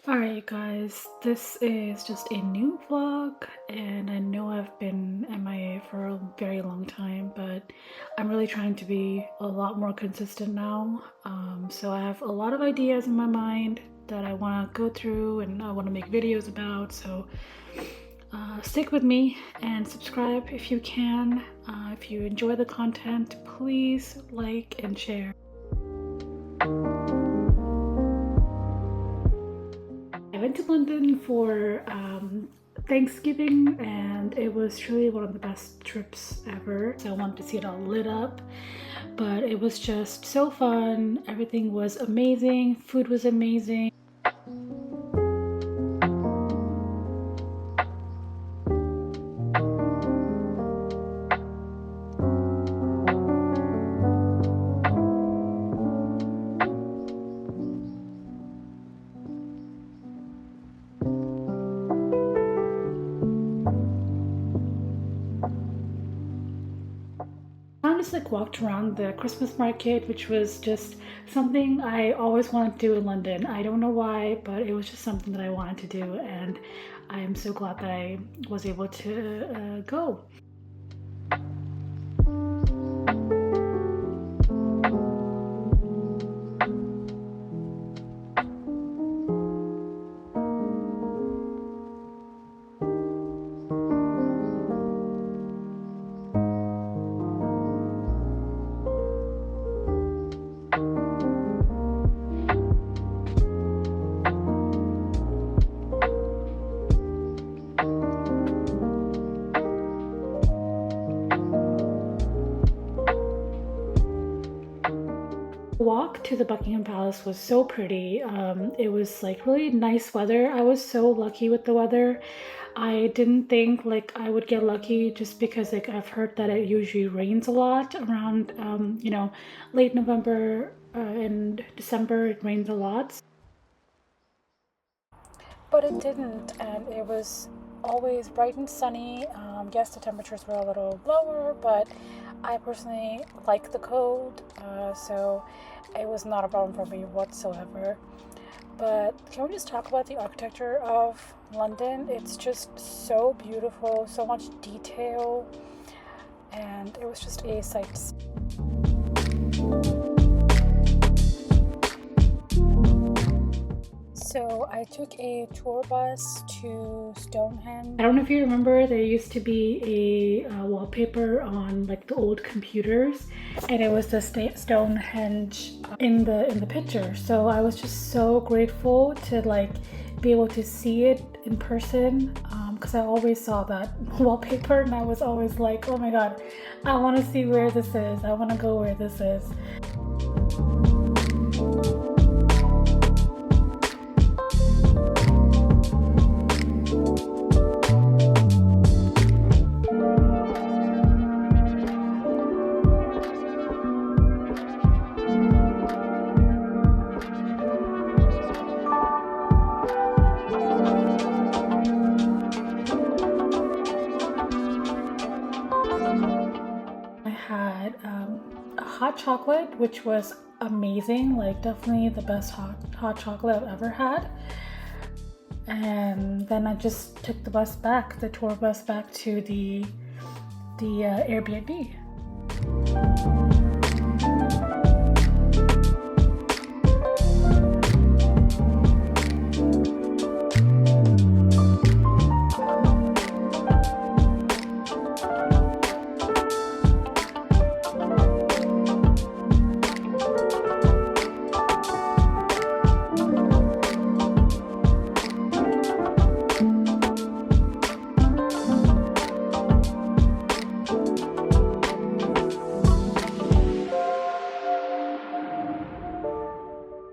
Alright guys, this is just a new vlog, and I know I've been MIA for a very long time, but I'm really trying to be a lot more consistent now. So I have a lot of ideas in my mind that I want to go through and I want to make videos about, so stick with me and subscribe if you can. If you enjoy the content, please like and share. I went to London for Thanksgiving, and it was truly one of the best trips ever. So I wanted to see it all lit up, but it was just so fun. Everything was amazing. Food was amazing. I just like walked around the Christmas market, which was just something I always wanted to do in London. I don't know why, but it was just something that I wanted to do, and I am so glad that I was able to go. The walk to the Buckingham Palace was so pretty. It was like really nice weather. I was so lucky with the weather. I didn't think like I would get lucky, just because like I've heard that it usually rains a lot around you know, late November and December. It rains a lot, but it didn't, and it was always bright and sunny. Yes, the temperatures were a little lower, but I personally like the cold, so it was not a problem for me whatsoever. But can we just talk about the architecture of London? It's just so beautiful, so much detail, and it was just a sight to see. So I took a tour bus to Stonehenge. I don't know if you remember, there used to be a wallpaper on like the old computers, and it was the Stonehenge in the picture. So I was just so grateful to like be able to see it in person, because I always saw that wallpaper and I was always like, oh my god, I want to see where this is. I want to go where this is. A hot chocolate, which was amazing, like definitely the best hot chocolate I've ever had. And then I just took the tour bus back to the Airbnb.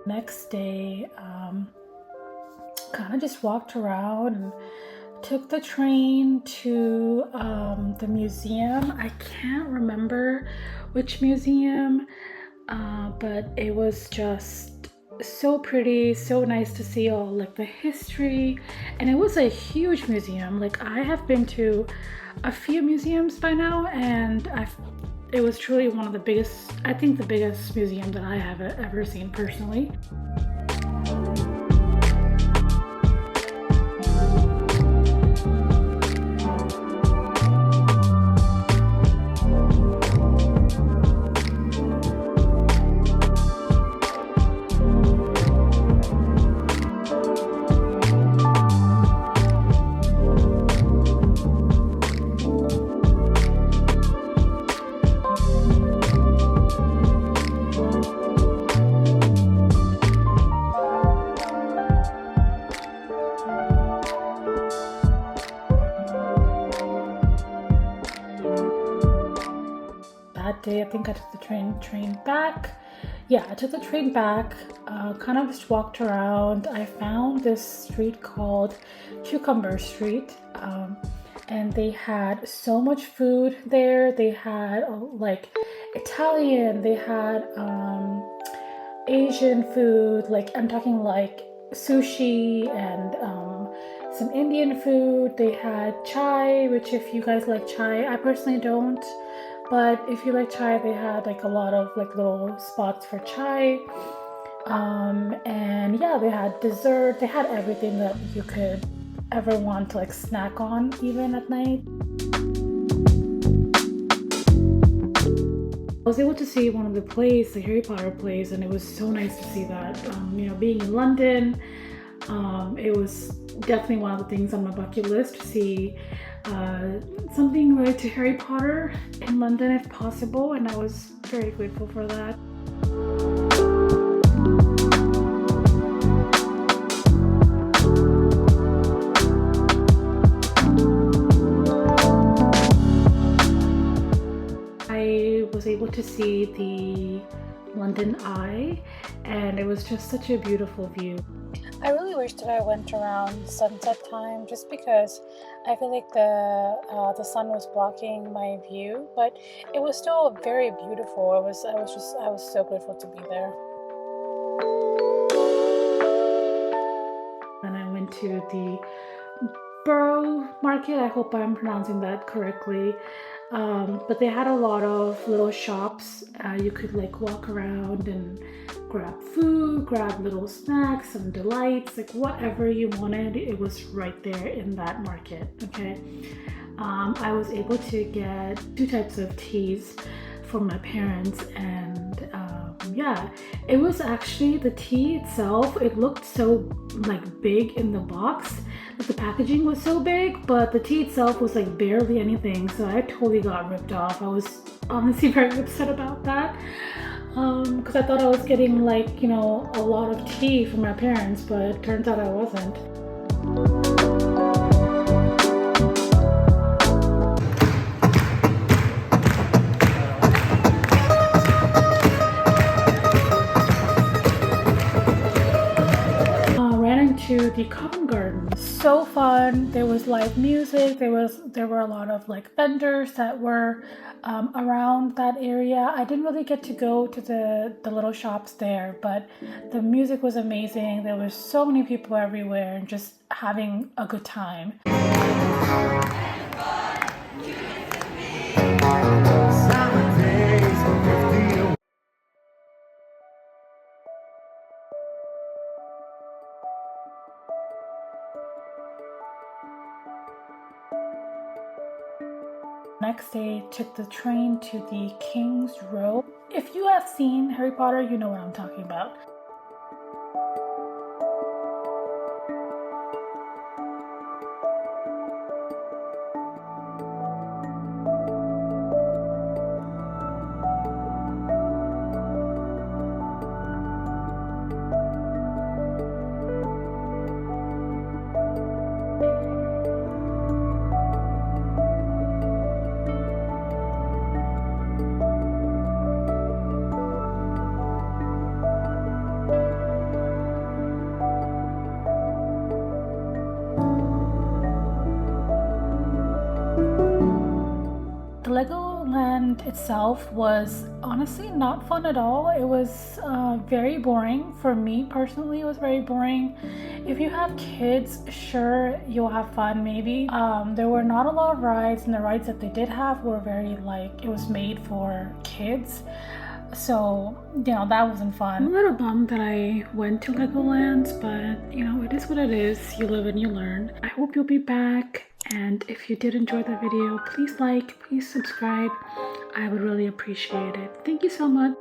Next day, kind of just walked around and took the train to the museum. I can't remember which museum, but it was just so pretty, so nice to see all like the history, and it was a huge museum. Like I have been to a few museums by now, and it was truly one of the biggest, I think the biggest museum that I have ever seen personally. That day, I think I took the train back. Yeah, I took the train back, kind of just walked around. I found this street called Cucumber Street, and they had so much food there. They had like Italian, they had Asian food, like I'm talking like sushi and some Indian food. They had chai, which if you guys like chai, I personally don't. But if you like chai, they had like a lot of like little spots for chai. And yeah, they had dessert. They had everything that you could ever want to like snack on, even at night. I was able to see one of the plays, the Harry Potter plays, and it was so nice to see that. You know, being in London, it was definitely one of the things on my bucket list to see something related to Harry Potter in London if possible, and I was very grateful for that. I was able to see the London Eye, and it was just such a beautiful view. I really wish that I went around sunset time, just because I feel like the sun was blocking my view, but it was still very beautiful. I was so grateful to be there. And I went to the Borough Market. I hope I'm pronouncing that correctly. But they had a lot of little shops. You could like walk around and grab food, grab little snacks, some delights, like whatever you wanted. It was right there in that market. Okay. I was able to get 2 types of teas for my parents, and yeah, it was actually the tea itself. It looked so like big in the box. Like the packaging was so big, but the tea itself was like barely anything. So I totally got ripped off. I was honestly very upset about that. Because I thought I was getting like, you know, a lot of tea from my parents, but it turns out I wasn't. To the Covent Garden. So fun. There was live music. There were a lot of like vendors that were around that area. I didn't really get to go to the little shops there, but the music was amazing. There were so many people everywhere and just having a good time. Next day, took the train to the King's Road. If you have seen Harry Potter, you know what I'm talking about. itself was honestly not fun at all. It was very boring. For me personally, it was very boring. If you have kids, sure, you'll have fun maybe. There were not a lot of rides, and the rides that they did have were very like, it was made for kids. So, you know, that wasn't fun. I'm a little bummed that I went to Legoland, but you know, it is what it is. You live and you learn. I hope you'll be back. And if you did enjoy the video, please like, please subscribe. I would really appreciate it. Thank you so much.